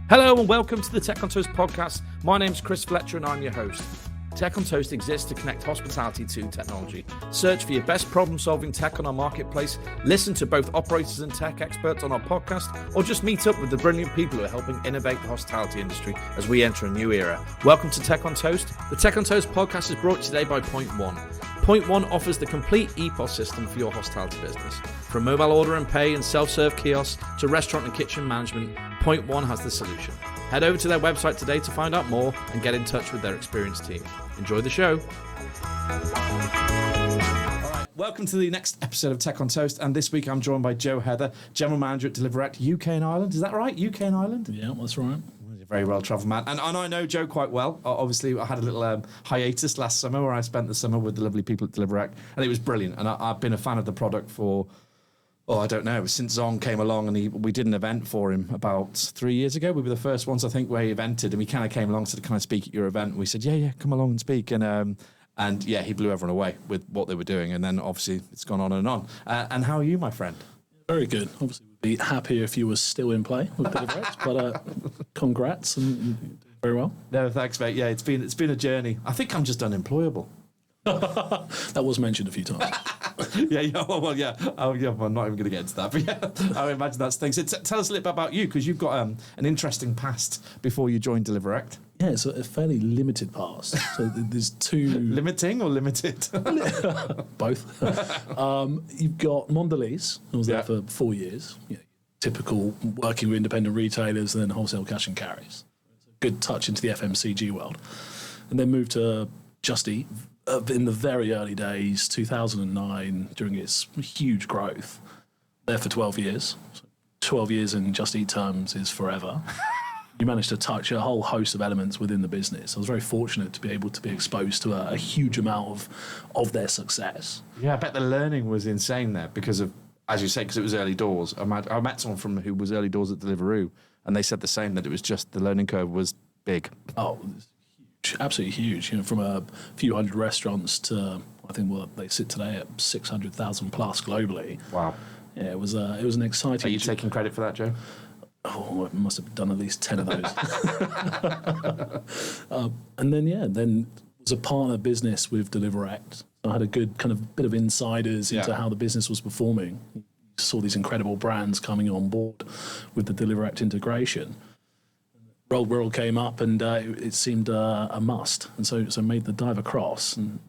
Hello and welcome to the Tech on Toast podcast. My name's Chris Fletcher and I'm your host. Tech on Toast exists to connect hospitality to technology. Search for your best problem-solving tech on our marketplace, listen to both operators and tech experts on our podcast, or just meet up with the brilliant people who are helping innovate the hospitality industry as we enter a new era. Welcome to Tech on Toast. The Tech on Toast podcast is brought to you today by Point One. Point One offers the complete EPOS system for your hospitality business. From mobile order and pay and self-serve kiosks to restaurant and kitchen management, Point One has the solution. Head over to their website today to find out more and get in touch with their experienced team. Enjoy the show. All right, welcome to the next episode of Tech on Toast. And this week I'm joined by Joe Heather, General Manager at Deliverect, UK and Ireland. Is that right? UK and Ireland? Yeah, that's right. You're a very well-travelled man. And I know Joe quite well. Obviously, I had a little hiatus last summer where I spent the summer with the lovely people at Deliverect. And it was brilliant. And I've been a fan of the product for... I don't know, since Zong came along and we did an event for him about 3 years ago. We were the first ones, I think, where he evented, and we kind of came along to kind of speak at your event. And we said, yeah, come along and speak. And yeah, he blew everyone away with what they were doing. And then obviously it's gone on and on. And how are you, my friend? Very good. Obviously, we'd be happier if you were still in play with Deliverect, but congrats and you're doing very well. No, thanks, mate. Yeah, it's been a journey. I think I'm just unemployable. That was mentioned a few times. Yeah. I'm not even going to get into that. But yeah, I imagine that's things. So tell us a little bit about you, because you've got an interesting past before you joined Deliverect. Yeah, it's a fairly limited past. So there's two... Limiting or limited? Both. You've got Mondelez. I was there for 4 years. Typical working with independent retailers and then wholesale cash and carries. It's a good touch into the FMCG world. And then moved to Just Eat. In the very early days, 2009, during its huge growth, there for 12 years. So 12 years in Just Eat terms is forever. You managed to touch a whole host of elements within the business. I was very fortunate to be able to be exposed to a huge amount of their success. Yeah, I bet the learning was insane there because of, as you say, because it was early doors. I met someone who was early doors at Deliveroo, and they said the same, that it was just the learning curve was big. Oh, absolutely huge. From a few hundred restaurants to I think they sit today at 600,000 plus globally. Wow. Yeah, it was an exciting. Are you taking credit for that, Joe? Oh, I must have done at least 10 of those. And then was a partner business with Deliverect. I had a good kind of bit of insiders into how the business was performing. Saw these incredible brands coming on board with the Deliverect integration. World came up and it seemed a must, and so made the dive across, and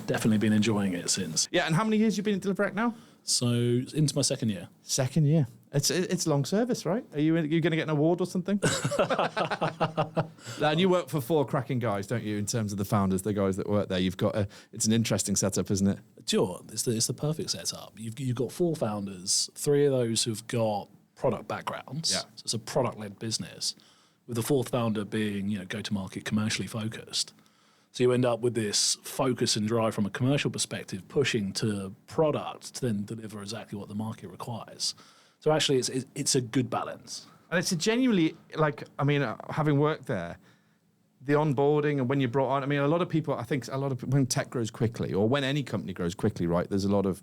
definitely been enjoying it since. Yeah, and how many years have you been at Deliverect now? So into my second year. Second year. It's long service, right? Are you going to get an award or something? And you work for 4 cracking guys, don't you? In terms of the founders, the guys that work there, you've got it's an interesting setup, isn't it? Sure, it's the perfect setup. You've got 4 founders, 3 of those who've got product backgrounds. Yeah. So it's a product-led business, with the 4th founder being, go-to-market commercially focused. So you end up with this focus and drive from a commercial perspective, pushing to product to then deliver exactly what the market requires. So actually, it's a good balance. And it's a genuinely, having worked there, the onboarding and when you're brought on, a lot of people, when tech grows quickly, or when any company grows quickly, right, there's a lot of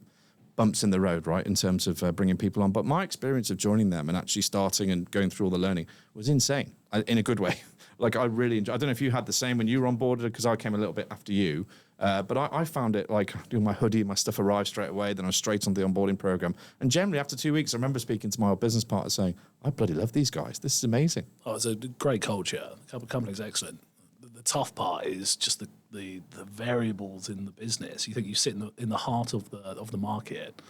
bumps in the road, right, in terms of bringing people on. But my experience of joining them and actually starting and going through all the learning was insane, in a good way. I really enjoyed. I don't know if you had the same when you were onboarded, because I came a little bit after you. But I found it doing my hoodie, my stuff arrived straight away. Then I was straight on the onboarding program. And generally, after 2 weeks, I remember speaking to my old business partner saying, I bloody love these guys. This is amazing. Oh, it's a great culture. The company's excellent. The tough part is just the variables in the business. You think you sit in the heart of the market,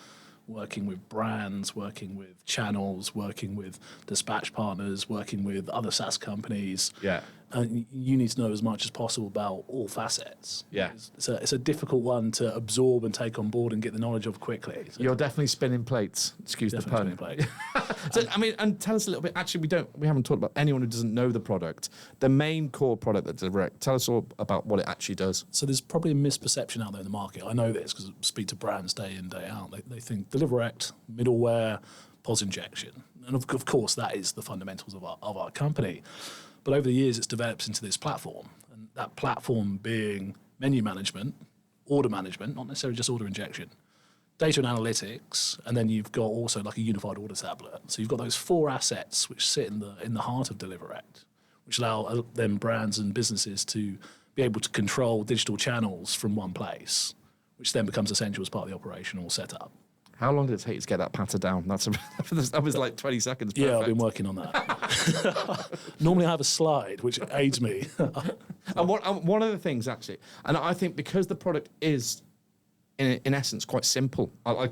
working with brands, working with channels, working with dispatch partners, working with other SaaS companies. Yeah. And you need to know as much as possible about all facets. Yeah. It's a difficult one to absorb and take on board and get the knowledge of quickly. So you're definitely spinning plates. Excuse the pun. So, and tell us a little bit. Actually, we haven't talked about anyone who doesn't know the product. The main core product that Deliverect. Tell us all about what it actually does. So there's probably a misperception out there in the market. I know this because I speak to brands day in, day out. They think Deliverect, middleware, POS injection. And of course, that is the fundamentals of our company. But over the years, it's developed into this platform. And that platform being menu management, order management, not necessarily just order injection, data and analytics, and then you've got also like a unified order tablet. So you've got those 4 assets which sit in the heart of Deliverect, which allow them brands and businesses to be able to control digital channels from one place, which then becomes essential as part of the operational setup. How long did it take you to get that patter down? That was like 20 seconds. Perfect. Yeah, I've been working on that. Normally I have a slide which aids me. And one of the things, actually, and I think because the product is, in essence, quite simple. I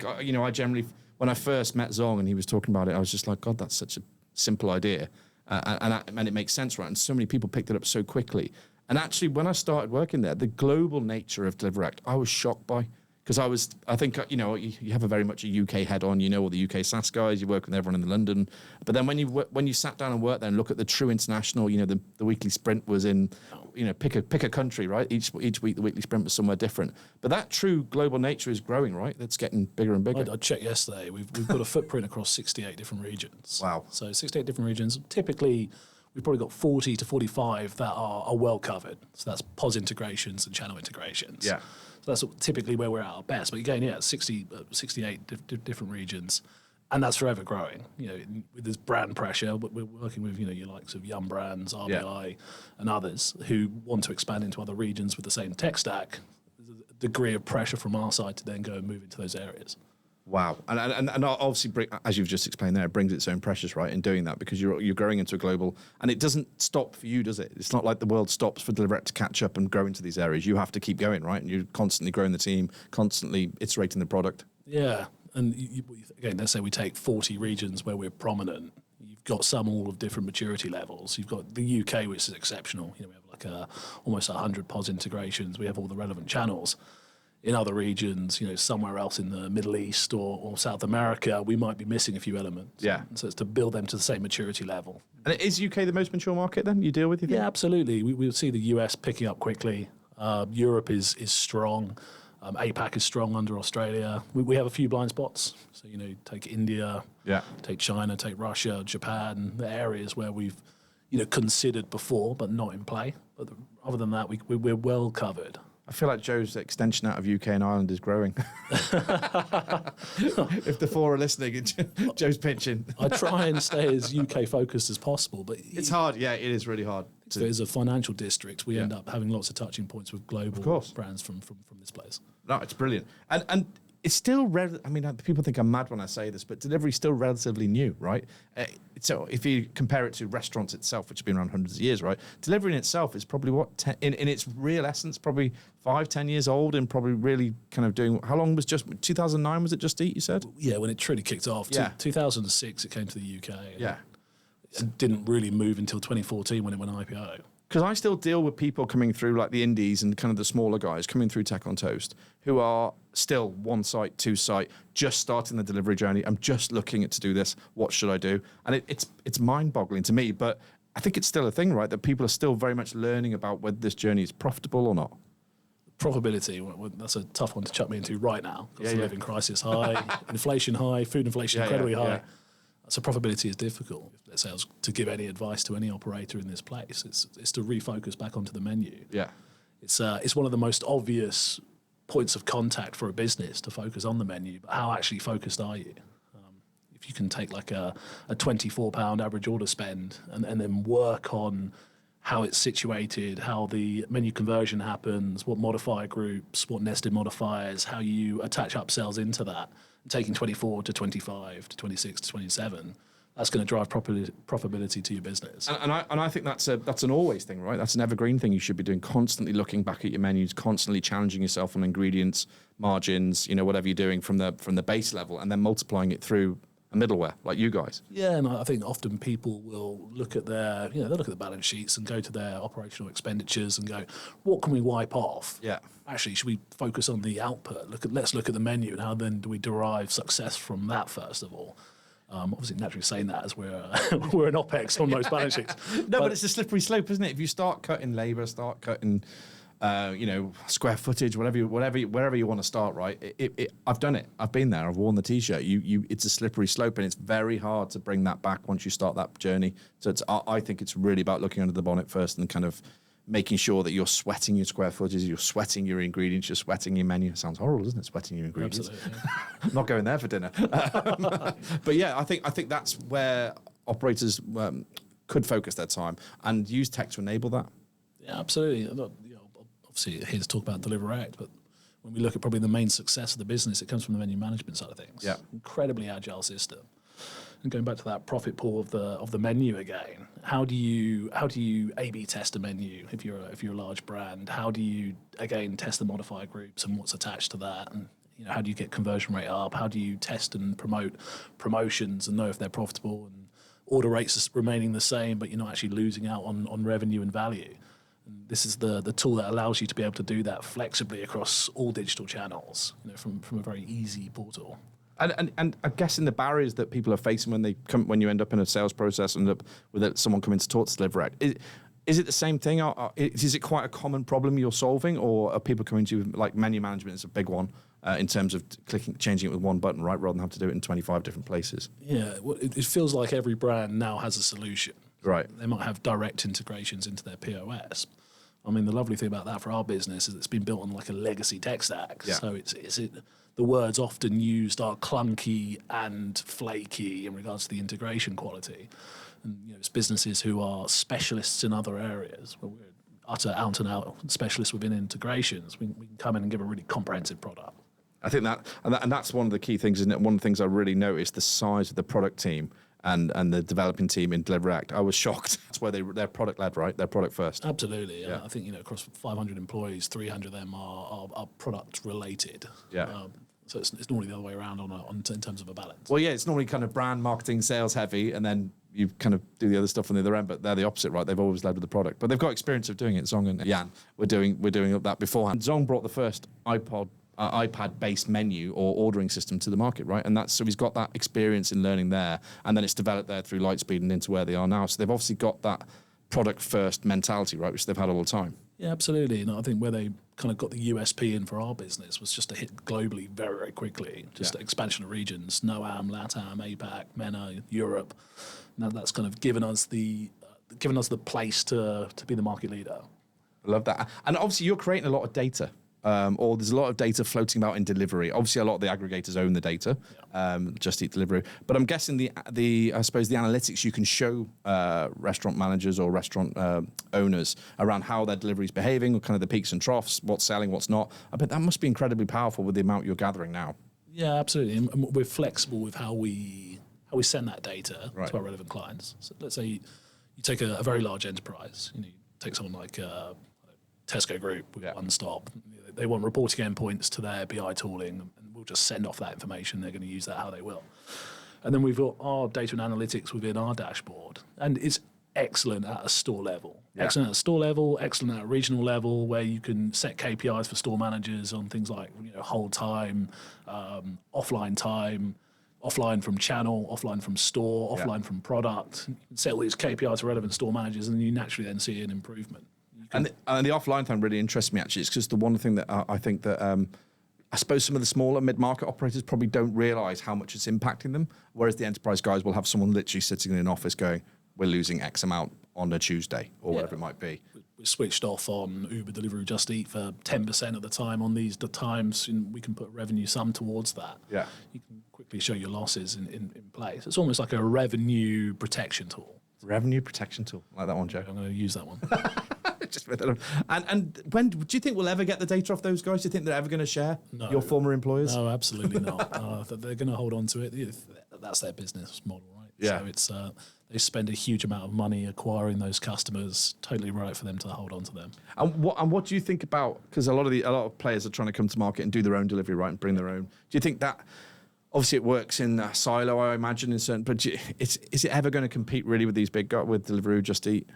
generally, when I first met Zong and he was talking about it, I was just like, God, that's such a simple idea. And it makes sense, right? And so many people picked it up so quickly. And actually, when I started working there, the global nature of Deliverect, I was shocked by. Because I think, you have a very much a UK head on, all the UK SaaS guys, you work with everyone in London. But then when you sat down and worked there and look at the true international, the weekly sprint was in, pick a country, right? Each week the weekly sprint was somewhere different. But that true global nature is growing, right? It's getting bigger and bigger. I checked yesterday. We've got a footprint across 68 different regions. Wow. So 68 different regions. Typically, we've probably got 40 to 45 that are well covered. So that's POS integrations and channel integrations. Yeah. So that's typically where we're at our best. But again, 68 different regions. And that's forever growing. With this brand pressure, but we're working with, your likes of Yum Brands, RBI, and others who want to expand into other regions with the same tech stack. There's a degree of pressure from our side to then go and move into those areas. Wow. And obviously, as you've just explained there, it brings its own pressures, right, in doing that, because you're growing into a global, and it doesn't stop for you, does it? It's not like the world stops for Deliverect to catch up and grow into these areas. You have to keep going, right? And you're constantly growing the team, constantly iterating the product. Yeah. And again, let's say we take 40 regions where we're prominent. You've got some all of different maturity levels. You've got the UK, which is exceptional. We have like almost 100 POS integrations. We have all the relevant channels. In other regions, somewhere else in the Middle East or South America, we might be missing a few elements. Yeah. So it's to build them to the same maturity level. And is UK the most mature market then you deal with, you think? Yeah, absolutely. We'll see the US picking up quickly. Europe is strong. APAC is strong under Australia. We have a few blind spots. So, take India, take China, take Russia, Japan, the areas where we've, considered before but not in play. But other than that, we're well covered. I feel like Joe's extension out of UK and Ireland is growing. If the 4 are listening, Joe's pitching. I try and stay as UK focused as possible, but it's hard. Yeah, it is really hard. So as a financial district, we end up having lots of touching points with global brands from this place. No, it's brilliant. And it's still, people think I'm mad when I say this, but delivery is still relatively new, right? So if you compare it to restaurants itself, which have been around hundreds of years, right? Delivery in itself is probably in its real essence, probably 5-10 years old, and probably really kind of doing, how long was 2009, was it Just Eat, you said? Yeah, when it truly kicked off. Yeah. 2006, it came to the UK. Yeah. It didn't really move until 2014 when it went IPO. Because I still deal with people coming through, like the indies and kind of the smaller guys coming through Tech on Toast, who are still 1 site, 2 site, just starting the delivery journey. I'm just looking to do this. What should I do? And it's mind-boggling to me, but I think it's still a thing, right? That people are still very much learning about whether this journey is profitable or not. Profitability, that's a tough one to chuck me into right now. Because the living crisis high, inflation high, food inflation incredibly high. Yeah. So profitability is difficult. Let's say I was to give any advice to any operator in this place, it's to refocus back onto the menu. Yeah, it's one of the most obvious points of contact for a business to focus on the menu. But how actually focused are you? If you can take like a £24 average order spend and then work on how it's situated, how the menu conversion happens, what modifier groups, what nested modifiers, how you attach upsells into that, and taking 24 to 25 to 26 to 27, that's going to drive profitability to your business. And I think that's an always thing, right? That's an evergreen thing you should be doing, constantly looking back at your menus, constantly challenging yourself on ingredients, margins, whatever you're doing from the base level, and then multiplying it through a middleware like you guys. Yeah, and I think often people will look at they'll look at the balance sheets and go to their operational expenditures and go, what can we wipe off? Yeah. Actually, should we focus on the output? Let's look at the menu and how then do we derive success from that first of all? Obviously, naturally saying that as we're an OPEX on most balance sheets. No, but it's a slippery slope, isn't it? If you start cutting labour, start cutting square footage, wherever you want to start, right? I've done it. I've been there. I've worn the T-shirt. It's a slippery slope, and it's very hard to bring that back once you start that journey. So I think it's really about looking under the bonnet first and kind of making sure that you're sweating your square footage, you're sweating your ingredients, you're sweating your menu. It sounds horrible, doesn't it? Sweating your ingredients. Absolutely. I'm not going there for dinner. But yeah, I think that's where operators could focus their time and use tech to enable that. Yeah, absolutely. Look, obviously, here to talk about Deliverect, but when we look at probably the main success of the business, it comes from the menu management side of things. Yeah. Incredibly agile system. And going back to that profit pool of the menu again, how do you A/B test a menu if you're a large brand? How do you again test the modifier groups and what's attached to that? And how do you get conversion rate up? How do you test and promote promotions and know if they're profitable? And order rates are remaining the same, but you're not actually losing out on revenue and value. And this is the tool that allows you to be able to do that flexibly across all digital channels, from a very easy portal. And I'm guessing the barriers that people are facing when you end up in a sales process and up with someone coming to talk to Deliverect, is it the same thing? Is it quite a common problem you're solving, or are people coming to you, like menu management is a big one in terms of changing it with one button, right, rather than have to do it in 25 different places? Yeah, well, it feels like every brand now has a solution. Right. They might have direct integrations into their POS. I mean, the lovely thing about that for our business is it's been built on like a legacy tech stack. Yeah. So the words often used are clunky and flaky in regards to the integration quality. And it's businesses who are specialists in other areas, where we're utter out and out specialists within integrations. We can come in and give a really comprehensive product. I think and that's one of the key things, isn't it? One of the things I really noticed, the size of the product team and the developing team in Deliverect. I was shocked. That's where they're product led, right? They're product first. Absolutely. Yeah. I think across 500 employees, 300 of them are product related. Yeah. So it's normally the other way around in terms of a balance. Well, yeah, it's normally kind of brand, marketing, sales heavy, and then you kind of do the other stuff on the other end. But they're the opposite, right? They've always led with the product, but they've got experience of doing it. Zong and Jan we're doing that beforehand. Zong brought the first iPad-based menu or ordering system to the market, right? And so he's got that experience in learning there, and then it's developed there through Lightspeed and into where they are now. So they've obviously got that product-first mentality, right, which they've had all the time. Yeah, absolutely. And I think where they kind of got the USP in for our business was just to hit globally very, very quickly. Just expansion of regions, NOAM, LATAM, APAC, MENA, Europe. Now that's kind of given us the place to be the market leader. I love that. And obviously you're creating a lot of data. Or there's a lot of data floating about in delivery. Obviously, a lot of the aggregators own the data, Just Eat Delivery. But I'm guessing the analytics you can show restaurant managers or restaurant owners around how their delivery is behaving, or kind of the peaks and troughs, what's selling, what's not. I bet that must be incredibly powerful with the amount you're gathering now. Yeah, absolutely. And we're flexible with how we send that data to our relevant clients. So let's say you take a very large enterprise. You take someone like Tesco Group with One Stop. They want reporting endpoints to their BI tooling, and we'll just send off that information. They're going to use that how they will. And then we've got our data and analytics within our dashboard, and it's excellent at a store level. Yeah. Excellent at a store level, excellent at a regional level, where you can set KPIs for store managers on things like hold time, offline from channel, offline from store, offline from product. You can set all these KPIs for relevant store managers, and you naturally then see an improvement. And the offline thing really interests me, actually. It's because the one thing that I think that I suppose some of the smaller mid-market operators probably don't realise how much it's impacting them, whereas the enterprise guys will have someone literally sitting in an office going, we're losing X amount on a Tuesday or whatever it might be. We're switched off on Uber, Deliveroo, Just Eat for 10% of the time on the times, and we can put revenue sum towards that. Yeah. You can quickly show your losses in place. It's almost like a revenue protection tool. Revenue protection tool. I like that one, Joe. I'm going to use that one. And when do you think we'll ever get the data off those guys? Do you think they're ever going to share your former employers? No, absolutely not. They're going to hold on to it. That's their business model, right? Yeah. So it's they spend a huge amount of money acquiring those customers. Totally right for them to hold on to them. And what do you think about, because a lot of players are trying to come to market and do their own delivery, right, and bring their own. Do you think that? Obviously, it works in a silo, I imagine, in certain. But is it ever going to compete really with these big guys, with Deliveroo, Just Eat?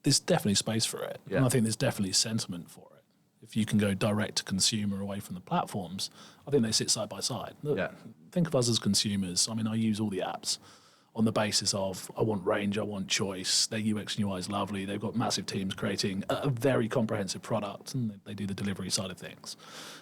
There's definitely space for it, and I think there's definitely sentiment for it. If you can go direct to consumer away from the platforms, I think they sit side by side. Look, think of us as consumers. I mean, I use all the apps. on the basis of, I want range, I want choice. Their UX and UI is lovely. They've got massive teams creating a very comprehensive product, and they do the delivery side of things.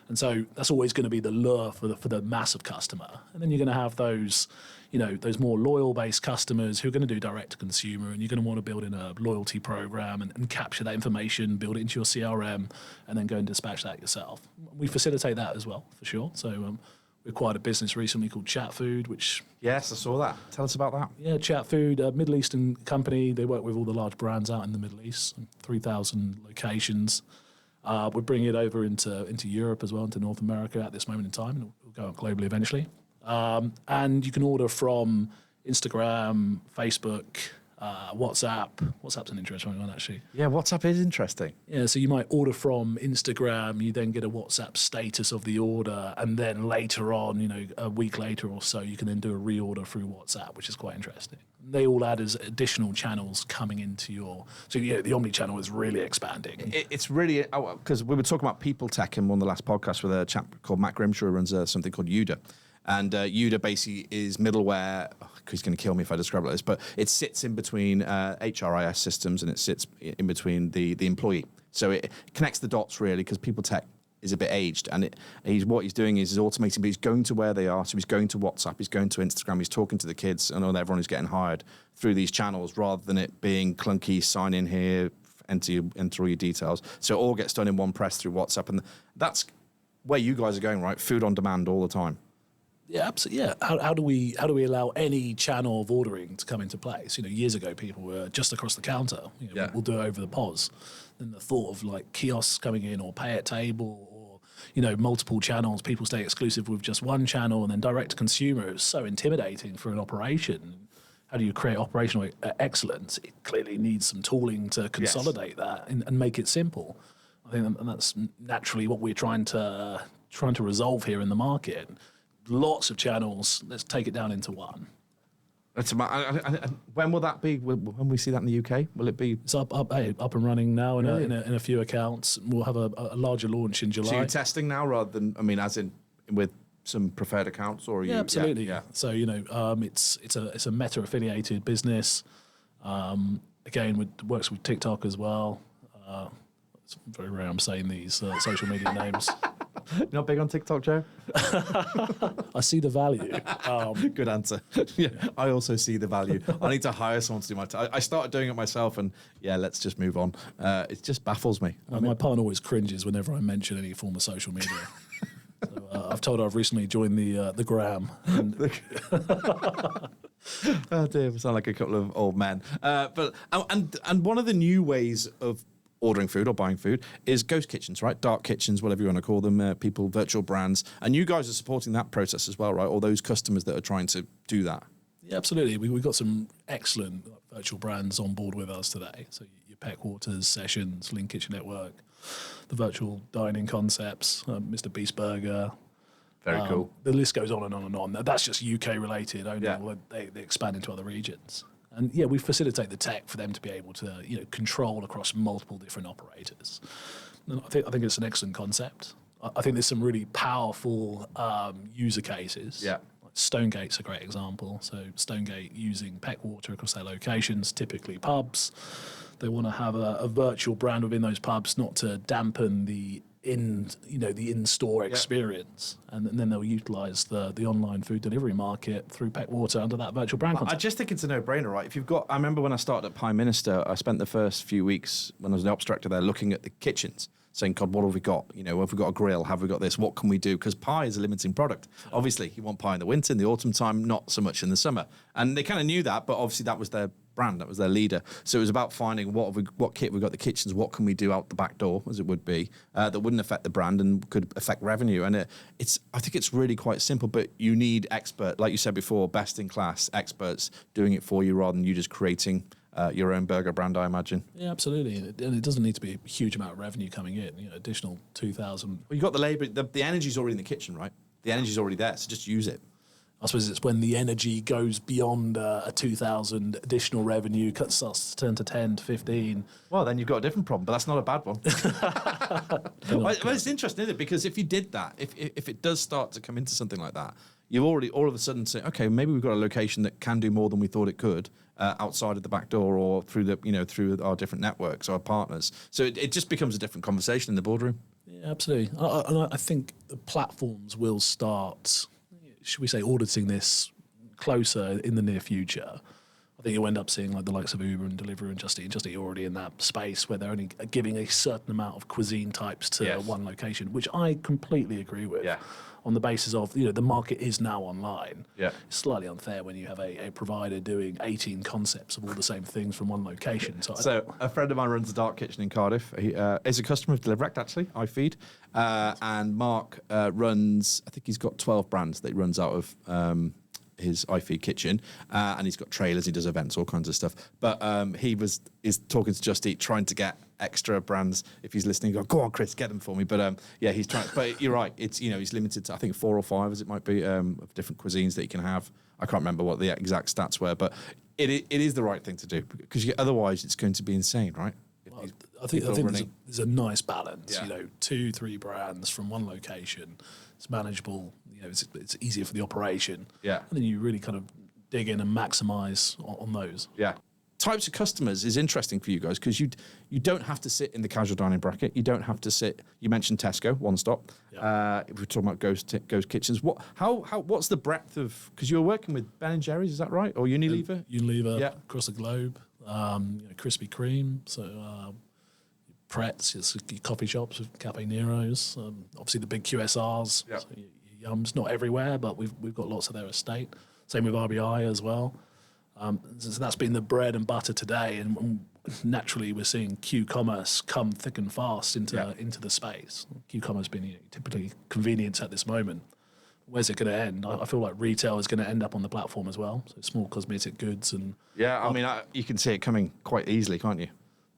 And so that's always going to be the lure for the massive customer. And then you're going to have those, those more loyal-based customers who are going to do direct-to-consumer, and you're going to want to build in a loyalty program and capture that information, build it into your CRM, and then go and dispatch that yourself. We facilitate that as well, for sure. So we acquired a business recently called Chat Food, which... Yes, I saw that. Tell us about that. Yeah, Chat Food, a Middle Eastern company. They work with all the large brands out in the Middle East, 3,000 locations. We're bringing it over into Europe as well, into North America at this moment in time, and it'll go out globally eventually. And you can order from Instagram, Facebook, WhatsApp. WhatsApp's an interesting one, actually. Yeah, WhatsApp is interesting. Yeah, so you might order from Instagram, you then get a WhatsApp status of the order, and then later on, a week later or so, you can then do a reorder through WhatsApp, which is quite interesting. They all add as additional channels coming into your... So, the omni-channel is really expanding. It's really... Because we were talking about people tech in one of the last podcasts with a chap called Matt Grimshaw, who runs something called Uda. And Uda basically is middleware. He's going to kill me if I describe it like this, but it sits in between HRIS systems, and it sits in between the employee. So it connects the dots, really, because people tech is a bit aged, and what he's doing is automating, but he's going to where they are. So he's going to WhatsApp, he's going to Instagram, he's talking to the kids and everyone who's getting hired through these channels, rather than it being clunky, sign in here, enter all your details. So it all gets done in one press through WhatsApp, and that's where you guys are going, right? Food on demand all the time. Yeah, absolutely. Yeah. How do we allow any channel of ordering to come into place? Years ago, people were just across the counter. We'll do it over the POS. Then the thought of like kiosks coming in, or pay at table, or multiple channels. People stay exclusive with just one channel, and then direct to consumer is so intimidating for an operation. How do you create operational excellence? It clearly needs some tooling to consolidate that and make it simple. I think that's naturally what we're trying to resolve here in the market. Lots of channels. Let's take it down into one. When will that be? When we see that in the UK, will it be? It's up and running now in a few accounts. We'll have a larger launch in July. So you're testing now, rather than as in with some preferred accounts, or absolutely. Yeah. So it's a Meta affiliated business. Again, works with TikTok as well. It's very rare I'm saying these social media names. You're not big on TikTok, Joe? I see the value. Good answer. Yeah, I also see the value. I need to hire someone to do I started doing it myself, and let's just move on. It just baffles me. My partner always cringes whenever I mention any form of social media. So, I've told her I've recently joined the Gram. Oh dear, we sound like a couple of old men. But one of the new ways of ordering food or buying food is ghost kitchens, right? Dark kitchens, whatever you want to call them, virtual brands. And you guys are supporting that process as well, right? All those customers that are trying to do that. Yeah, absolutely. We've got some excellent virtual brands on board with us today. So your Peckwaters, Sessions, Link Kitchen Network, the virtual dining concepts, Mr. Beast Burger. Very cool. The list goes on and on and on. That's just UK related only. Yeah. They expand into other regions. And we facilitate the tech for them to be able to, control across multiple different operators. And I think it's an excellent concept. I think there's some really powerful user cases. Yeah. Like Stonegate's a great example. So Stonegate using Peckwater across their locations, typically pubs. They want to have a virtual brand within those pubs, not to dampen the in-store experience, and then they'll utilise the online food delivery market through Peckwater under that virtual brand concept. I just think it's a no-brainer, right? I remember when I started at Prime Minister, I spent the first few weeks when I was an ops director there looking at the kitchens, saying, God, what have we got? Have we got a grill? Have we got this? What can we do? Because pie is a limiting product. Obviously, you want pie in the winter, in the autumn time, not so much in the summer. And they kind of knew that, but obviously that was their brand, that was their leader. So it was about finding what kit we got, the kitchens, what can we do out the back door, as it would be, that wouldn't affect the brand and could affect revenue. And I think it's really quite simple, but you need expert, like you said before, best in class experts doing it for you rather than you just creating your own burger brand, I imagine. Yeah, absolutely. And it doesn't need to be a huge amount of revenue coming in, additional 2,000. Well, you've got the labour, the energy's already in the kitchen, right? The energy's already there, so just use it. I suppose it's when the energy goes beyond a 2,000 additional revenue, starts to turn to 10 to 15. Well, then you've got a different problem, but that's not a bad one. Well, it's interesting, isn't it? Because if you did that, if it does start to come into something like that, you've already all of a sudden say, okay, maybe we've got a location that can do more than we thought it could outside of the back door or through through our different networks, our partners. So it just becomes a different conversation in the boardroom. Yeah, absolutely. I think the platforms will start, should we say, auditing this closer in the near future. I think you'll end up seeing like the likes of Uber and Deliveroo and Just Eat are already in that space where they're only giving a certain amount of cuisine types to one location, which I completely agree with. Yeah. On the basis of, the market is now online. Yeah. It's slightly unfair when you have a provider doing 18 concepts of all the same things from one location. So a friend of mine runs a dark kitchen in Cardiff. He is a customer of Deliverect, actually, iFeed. And Mark runs, I think he's got 12 brands that he runs out of his iFeed kitchen, and he's got trailers, he does events, all kinds of stuff. But is talking to Just Eat, trying to get extra brands. If he's listening, go on, Chris, get them for me. But yeah, he's trying. But you're right. It's he's limited to I think 4 or 5, as it might be, of different cuisines that he can have. I can't remember what the exact stats were, but it is the right thing to do because otherwise it's going to be insane, right? Well, I think there's a nice balance. 2, 3 brands from one location. It's manageable. It's easier for the operation. Yeah. And then you really kind of dig in and maximise on those. Yeah. Types of customers is interesting for you guys because you don't have to sit in the casual dining bracket. You don't have to sit. You mentioned Tesco, One Stop. Yeah. If we're talking about ghost kitchens, what's the breadth of? Because you're working with Ben and Jerry's, is that right? Or Unilever? Unilever Yeah. across the globe. Krispy Kreme. So Pretz, your coffee shops with Cafe Nero's. Obviously the big QSRs. Yeah. So your Yums, not everywhere, but we've got lots of their estate. Same with RBI as well. So that's been the bread and butter today, and naturally we're seeing Q-commerce come thick and fast into the space. Q-commerce being typically convenience at this moment. Where's it going to end? I feel like retail is going to end up on the platform as well. So small cosmetic goods and You can see it coming quite easily, can't you?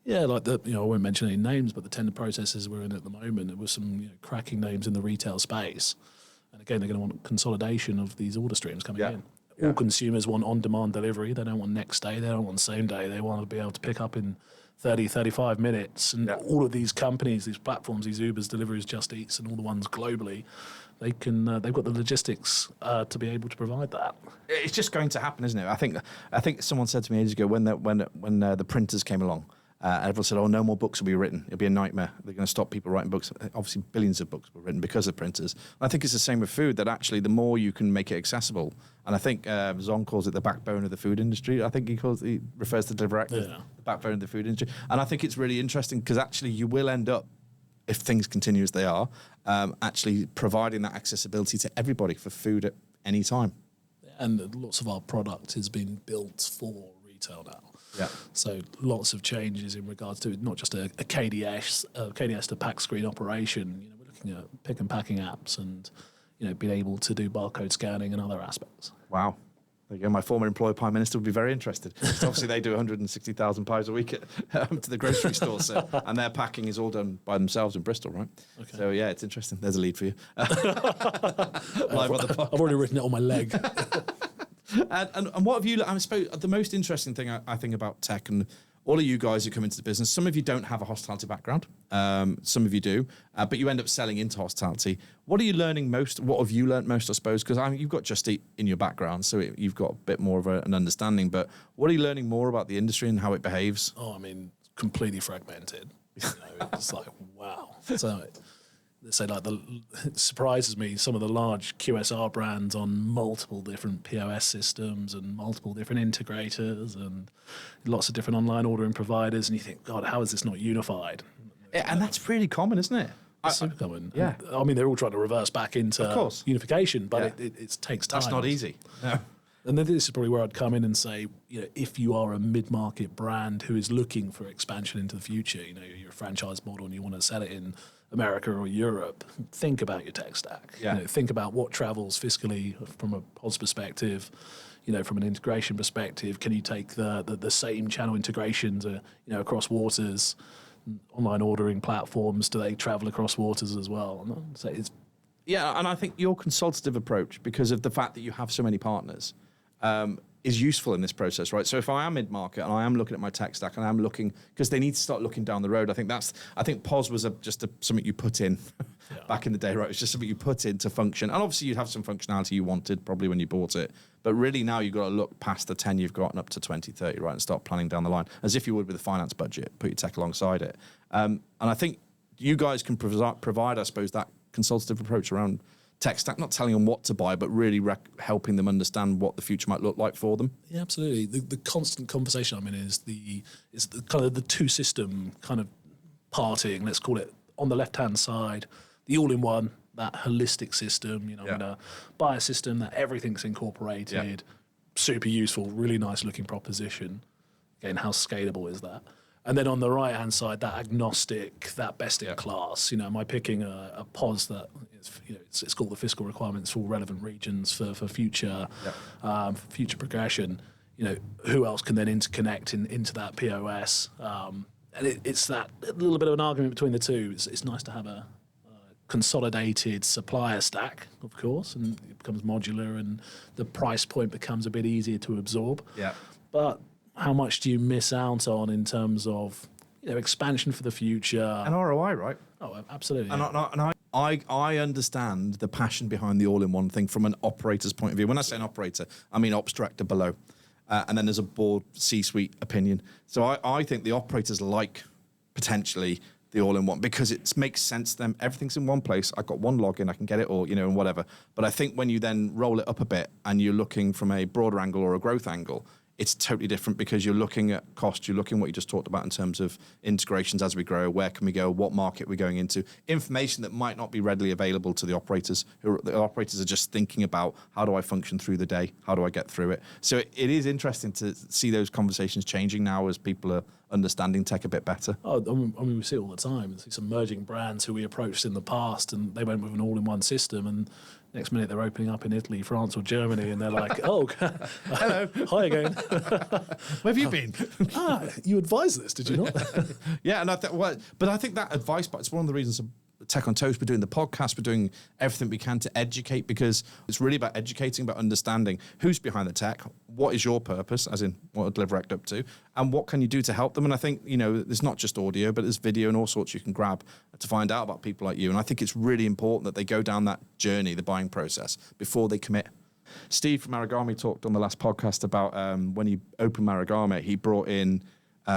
yeah, like I won't mention any names, but the tender processes we're in at the moment, there were some cracking names in the retail space, and again they're going to want consolidation of these order streams coming in. All consumers want on-demand delivery. They don't want next day. They don't want same day. They want to be able to pick up in 30, 35 minutes. And all of these companies, these platforms, these Ubers, Deliveroo, Just Eats, and all the ones globally, they've got the logistics to be able to provide that. It's just going to happen, isn't it? I think someone said to me ages ago when the printers came along, everyone said, "Oh, no more books will be written. It'll be a nightmare. They're going to stop people writing books." Obviously, billions of books were written because of printers. And I think it's the same with food. That actually, the more you can make it accessible, and I think Zong calls it the backbone of the food industry. I think he refers to Deliverect as the backbone of the food industry. And I think it's really interesting because actually, you will end up, if things continue as they are, actually providing that accessibility to everybody for food at any time. And lots of our product has been built for retail now. Yeah. So lots of changes in regards to not just a KDS to pack screen operation. We're looking at pick and packing apps and being able to do barcode scanning and other aspects. Wow. There you go. My former employer, Prime Minister, would be very interested. So obviously, they do 160,000 pies a week to the grocery store, and their packing is all done by themselves in Bristol, right? Okay. So yeah, it's interesting. There's a lead for you. I've already written it on my leg. And what have you? I suppose the most interesting thing I think about tech, and all of you guys who come into the business, some of you don't have a hospitality background, some of you do, but you end up selling into hospitality. What are you learning most? What have you learned most, I suppose? Because you've got Just Eat in your background, so you've got a bit more of an understanding. But what are you learning more about the industry and how it behaves? Oh, I mean, completely fragmented. It's like, wow. So it surprises me, some of the large QSR brands on multiple different POS systems and multiple different integrators and lots of different online ordering providers, and you think, God, how is this not unified? And that's really common, isn't it? Super common. Yeah. I mean, they're all trying to reverse back into unification, but it takes time. That's not easy. No. And then this is probably where I'd come in and say, if you are a mid-market brand who is looking for expansion into the future, you're a franchise model and you want to sell it in America or Europe, think about your tech stack. Yeah. Think about what travels fiscally from a POS perspective, from an integration perspective. Can you take the same channel integrations, across waters, online ordering platforms? Do they travel across waters as well? So and I think your consultative approach, because of the fact that you have so many partners, is useful in this process, right? So if I am mid-market and I am looking at my tech stack and I'm looking, because they need to start looking down the road. I think POS was something you put in back in the day, right? It's just something you put in to function. And obviously you'd have some functionality you wanted probably when you bought it. But really now you've got to look past the 10 you've got and up to 20, 30, right? And start planning down the line as if you would with a finance budget, put your tech alongside it. And I think you guys can provide, I suppose, that consultative approach around tech stack, not telling them what to buy, but really helping them understand what the future might look like for them. Yeah, absolutely. The constant conversation I'm in is the kind of the two system kind of partying, let's call it. On the left hand side, the all-in-one, that holistic system. I'm going to buy a system that everything's incorporated, super useful, really nice looking proposition. Again, how scalable is that? And then on the right-hand side, that agnostic, that best in class. Am I picking a POS that is, it's got the fiscal requirements for relevant regions for future future progression? Who else can then interconnect into that POS? And it's that little bit of an argument between the two. It's nice to have a consolidated supplier stack, of course, and it becomes modular, and the price point becomes a bit easier to absorb. Yeah, but how much do you miss out on in terms of expansion for the future and ROI, right? Oh, absolutely. And I understand the passion behind the all-in-one thing from an operator's point of view. When I say an operator, I mean ops director below, and then there's a board C-suite opinion. So I think the operators like potentially the all-in-one because it makes sense to them. Everything's in one place. I've got one login. I can get it all, and whatever. But I think when you then roll it up a bit and you're looking from a broader angle or a growth angle, it's totally different because you're looking at cost, you're looking at what you just talked about in terms of integrations as we grow, where can we go, what market we're going into, information that might not be readily available to the operators. The operators are just thinking about how do I function through the day, how do I get through it. So it is interesting to see those conversations changing now as people are understanding tech a bit better. Oh, I mean, we see it all the time. We see some emerging brands who we approached in the past and they went with an all-in-one system, and next minute they're opening up in Italy, France or Germany, and they're like, oh, hello, hi again. Where have you been? You advised this, did you not? Yeah, and but I think that advice, but it's one of the reasons Tech on Toast, we're doing the podcast, we're doing everything we can to educate, because it's really about educating, about understanding who's behind the tech, what is your purpose, as in what are Deliverect up to, and what can you do to help them. And I think, there's not just audio, but there's video and all sorts you can grab to find out about people like you. And I think it's really important that they go down that journey, the buying process, before they commit. Steve from Marugame talked on the last podcast about when he opened Marugame, he brought in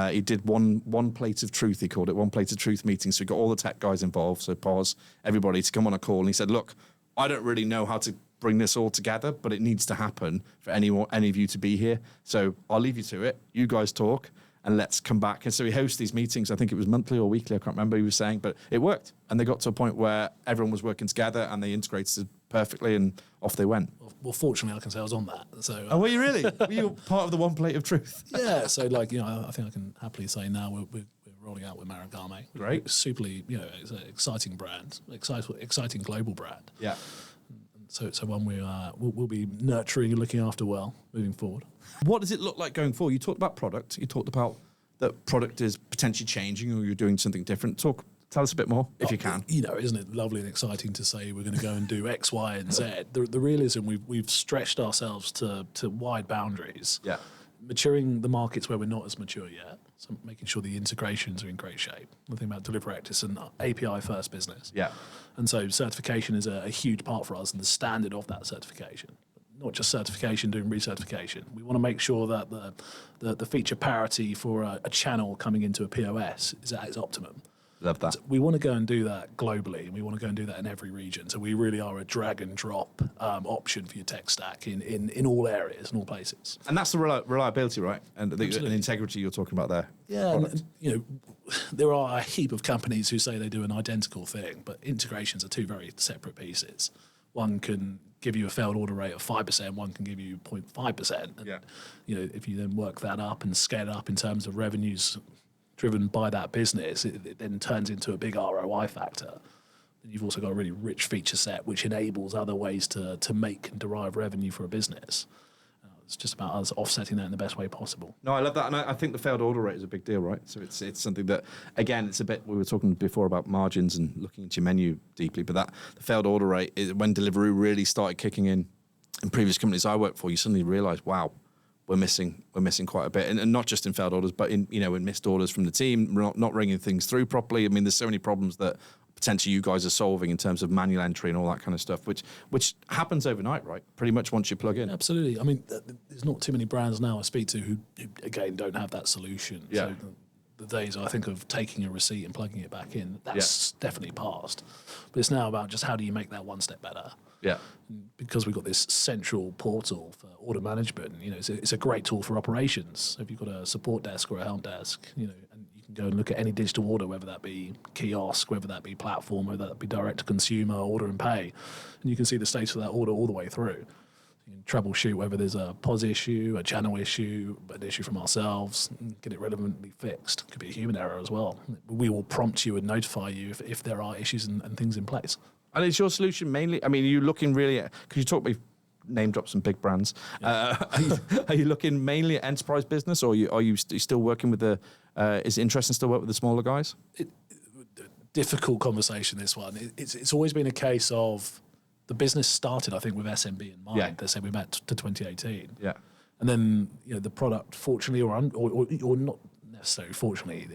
he did one plate of truth, he called it, one plate of truth meeting. So he got all the tech guys involved, so POS, everybody to come on a call. And he said, look, I don't really know how to bring this all together, but it needs to happen for any of you to be here. So I'll leave you to it. You guys talk and let's come back. And so he hosts these meetings. I think it was monthly or weekly. I can't remember, he was saying, but it worked. And they got to a point where everyone was working together and they integrated perfectly and off they went. Well, fortunately, I can say I was on that. So, oh, were you really? Were you part of the one plate of truth? Yeah. So, I think I can happily say now we're rolling out with Marugame. Great. Superly, it's an exciting brand, exciting global brand. Yeah. So one we'll be nurturing and looking after well moving forward. What does it look like going forward? You talked about product. You talked about that product is potentially changing or you're doing something different. Tell us a bit more, if you can. Isn't it lovely and exciting to say we're going to go and do X, Y, and Z? The realism, we've stretched ourselves to wide boundaries. Yeah. Maturing the markets where we're not as mature yet. So making sure the integrations are in great shape. The thing about Deliverect, it's an API-first business. Yeah. And so certification is a huge part for us and the standard of that certification. Not just certification, doing recertification. We want to make sure that the feature parity for a channel coming into a POS is at its optimum. Love that. So we want to go and do that globally, and we want to go and do that in every region. So we really are a drag and drop option for your tech stack in all areas and all places. And that's the reliability, right? And the integrity you're talking about there. Yeah, and, there are a heap of companies who say they do an identical thing, but integrations are two very separate pieces. One can give you a failed order rate of 5%, one can give you 0.5%. And, if you then work that up and scale it up in terms of revenues driven by that business, it then turns into a big ROI factor. And you've also got a really rich feature set which enables other ways to make and derive revenue for a business. It's just about us offsetting that in the best way possible. No, I love that. And I think the failed order rate is a big deal, right? So it's something that, again, it's a bit, we were talking before about margins and looking into your menu deeply, but the failed order rate is when Deliveroo really started kicking in in previous companies I worked for, you suddenly realise, wow, we're missing quite a bit, and not just in failed orders, but in missed orders from the team, not ringing things through properly. I mean, there's so many problems that potentially you guys are solving in terms of manual entry and all that kind of stuff, which happens overnight, right? Pretty much once you plug in. Absolutely. I mean, there's not too many brands now I speak to who again don't have that solution. Yeah. So the days I think of taking a receipt and plugging it back in, that's definitely past. But it's now about just how do you make that one step better. Yeah. Because we've got this central portal for order management, it's a great tool for operations. So if you've got a support desk or a help desk, and you can go and look at any digital order, whether that be kiosk, whether that be platform, whether that be direct to consumer, order and pay, and you can see the status of that order all the way through. You can troubleshoot whether there's a POS issue, a channel issue, an issue from ourselves, and get it relevantly fixed. Could be a human error as well. We will prompt you and notify you if there are issues and things in place. And is your solution mainly? I mean, are you looking really at? Could you talk me? Name drop some big brands. Yeah. Are you looking mainly at enterprise business, or are you still working with the? Is it interesting still work with the smaller guys? Difficult conversation. This one. It's always been a case of the business started, I think, with SMB in mind. Yeah. They said we met to 2018. Yeah. And then the product, fortunately or not necessarily fortunately,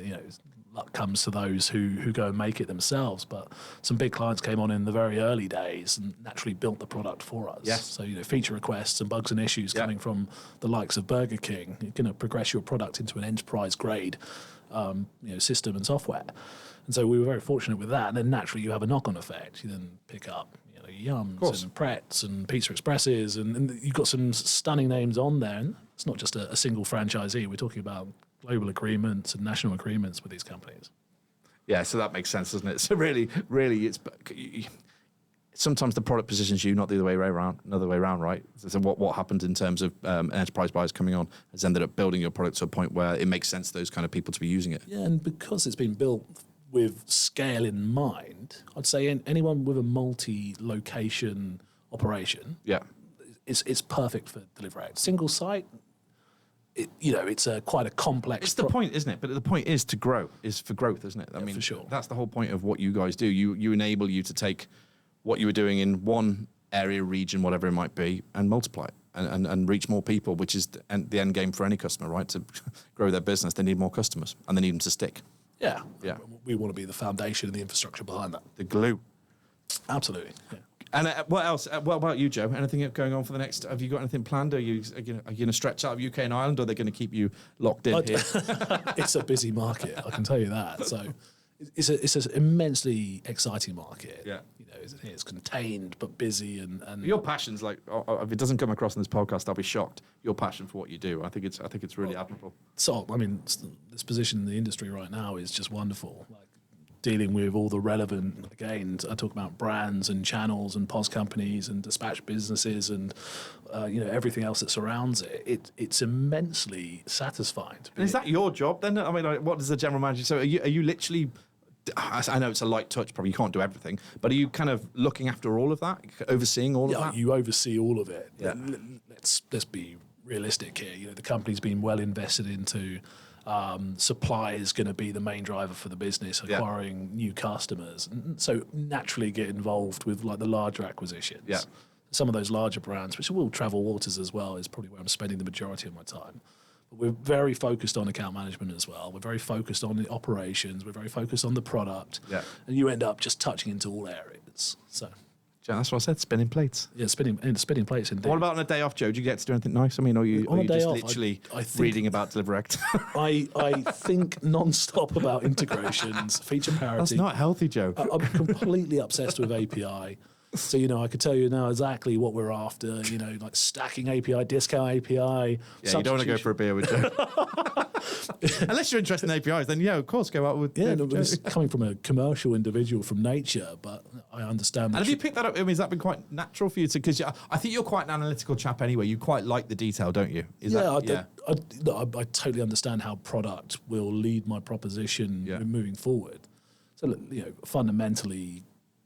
luck comes to those who go and make it themselves. But some big clients came on in the very early days and naturally built the product for us. Yes. So feature requests and bugs and issues coming from the likes of Burger King, you're going to progress your product into an enterprise grade system and software. And so we were very fortunate with that. And then naturally you have a knock-on effect. You then pick up Yums and Pretz and Pizza Expresses, and you've got some stunning names on there. And it's not just a single franchisee. We're talking about global agreements and national agreements with these companies. Yeah, so that makes sense, doesn't it? So really, it's sometimes the product positions you, not the other way around. Right? So what happened in terms of enterprise buyers coming on has ended up building your product to a point where it makes sense for those kind of people to be using it. Yeah, and because it's been built with scale in mind, I'd say anyone with a multi-location operation, it's perfect for Deliverect. Single site, it's quite a complex. It's the point, isn't it? But the point is to grow, is for growth, isn't it? I mean, for sure. That's the whole point of what you guys do. You enable you to take what you were doing in one area, region, whatever it might be, and multiply it and reach more people, which is the end game for any customer, right? To grow their business, they need more customers, and they need them to stick. Yeah. We want to be the foundation and the infrastructure behind that. The glue. Absolutely. Yeah. And what else? What about you, Joe? Anything going on for the next? Have you got anything planned? Are you going to stretch out of UK and Ireland, or are they going to keep you locked in here? It's a busy market, I can tell you that. So it's an immensely exciting market. Yeah. It's contained but busy and your passion's like, if it doesn't come across in this podcast, I'll be shocked. Your passion for what you do, I think it's really admirable. So I mean, this position in the industry right now is just wonderful. Like dealing with all the relevant, again, I talk about brands and channels and POS companies and dispatch businesses and everything else that surrounds it. It's immensely satisfying. And is that your job then? I mean, what does the general manager? So are you literally? I know it's a light touch, probably you can't do everything, but are you kind of looking after all of that, overseeing all of that? You oversee all of it. Yeah. Let's be realistic here. The company's been well invested into. Supply is going to be the main driver for the business, acquiring new customers, and so naturally get involved with like the larger acquisitions. Yeah. Some of those larger brands, which will travel waters as well, is probably where I'm spending the majority of my time. But we're very focused on account management as well. We're very focused on the operations. We're very focused on the product. Yeah. And you end up just touching into all areas. So. Joe, that's what I said, spinning plates. Yeah, spinning plates indeed. What about on a day off, Joe? Do you get to do anything nice? I mean, are you just off, literally I think reading about Deliverect? I think non-stop about integrations, feature parity. That's not healthy, Joe. I'm completely obsessed with API. So, I could tell you now exactly what we're after, like stacking API, discount API. Yeah, you don't want to go for a beer with Joe. Unless you're interested in APIs, then of course, go out with it's coming from a commercial individual from nature, but I understand. And have you picked that up? I mean, has that been quite natural for you to? Because I think you're quite an analytical chap anyway. You quite like the detail, don't you? I totally understand how product will lead my proposition moving forward. So, fundamentally,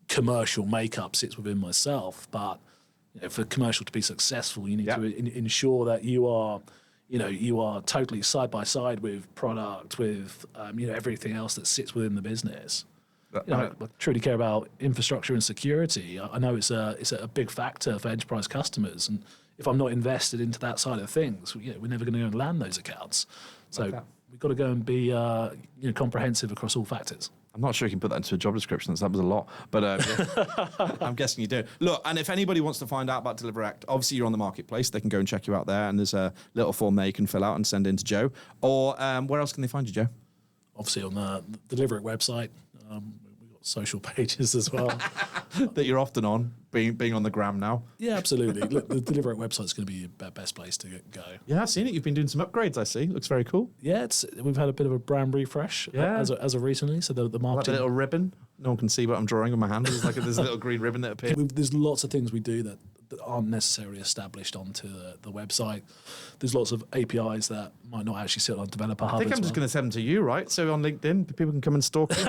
commercial makeup sits within myself, but for commercial to be successful, you need to ensure that you are totally side by side with product, with everything else that sits within the business. I truly care about infrastructure and security. I know it's a big factor for enterprise customers, and if I'm not invested into that side of things, we're never going to go and land those accounts. So we've got to go and be comprehensive across all factors. I'm not sure you can put that into a job description. That was a lot, but I'm guessing you do. Look, and if anybody wants to find out about Deliverect, obviously you're on the marketplace. They can go and check you out there, and there's a little form there you can fill out and send in to Joe. Or where else can they find you, Joe? Obviously on the Deliverect website. We've got social pages as well. That you're often on, being on the gram now. Yeah, absolutely. Look, the Deliverect website's going to be the best place to go. Yeah, I've seen it. You've been doing some upgrades, I see. Looks very cool. Yeah, we've had a bit of a brand refresh as of recently. So the marketing... Like a little ribbon. No one can see what I'm drawing on my hand. There's a little green ribbon that appears. There's lots of things we do that aren't necessarily established onto the website. There's lots of APIs that might not actually sit on Developer Hub. I think I'm just going to send them to you, right? So on LinkedIn, people can come and stalk you.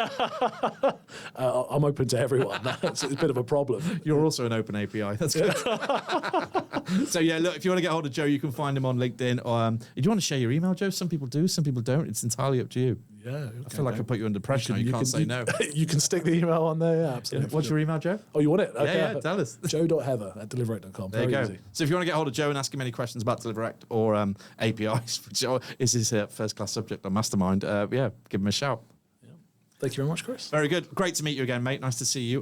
I'm open to everyone. It's a bit of a problem. You're also an open API. That's good. So yeah, look, if you want to get hold of Joe, you can find him on LinkedIn. Do you want to share your email, Joe? Some people do, some people don't. It's entirely up to you. Yeah, okay, I feel like I put you under pressure. You can't say no. You can stick the email on there. Yeah, absolutely. What's your email, Joe? Oh, you want it? Okay. Yeah, tell us. joe.heather@deliverect.com. There you go. Easy. So if you want to get hold of Joe and ask him any questions about Deliverect or APIs, which is his first-class subject on Mastermind, give him a shout. Yeah. Thank you very much, Chris. Very good. Great to meet you again, mate. Nice to see you.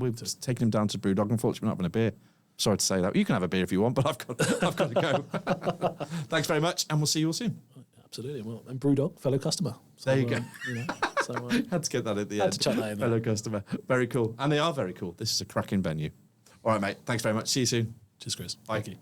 We've just taken him down to Brewdog. Unfortunately, we're not having a beer. Sorry to say that. You can have a beer if you want, but I've got to go. Thanks very much, and we'll see you all soon. Absolutely. Well, and Brewdog, fellow customer. So, there you go. Had to get that at the end. Had to chuck that in there. Fellow customer. Very cool. And they are very cool. This is a cracking venue. All right, mate. Thanks very much. See you soon. Cheers, Chris. Bye. Thank you.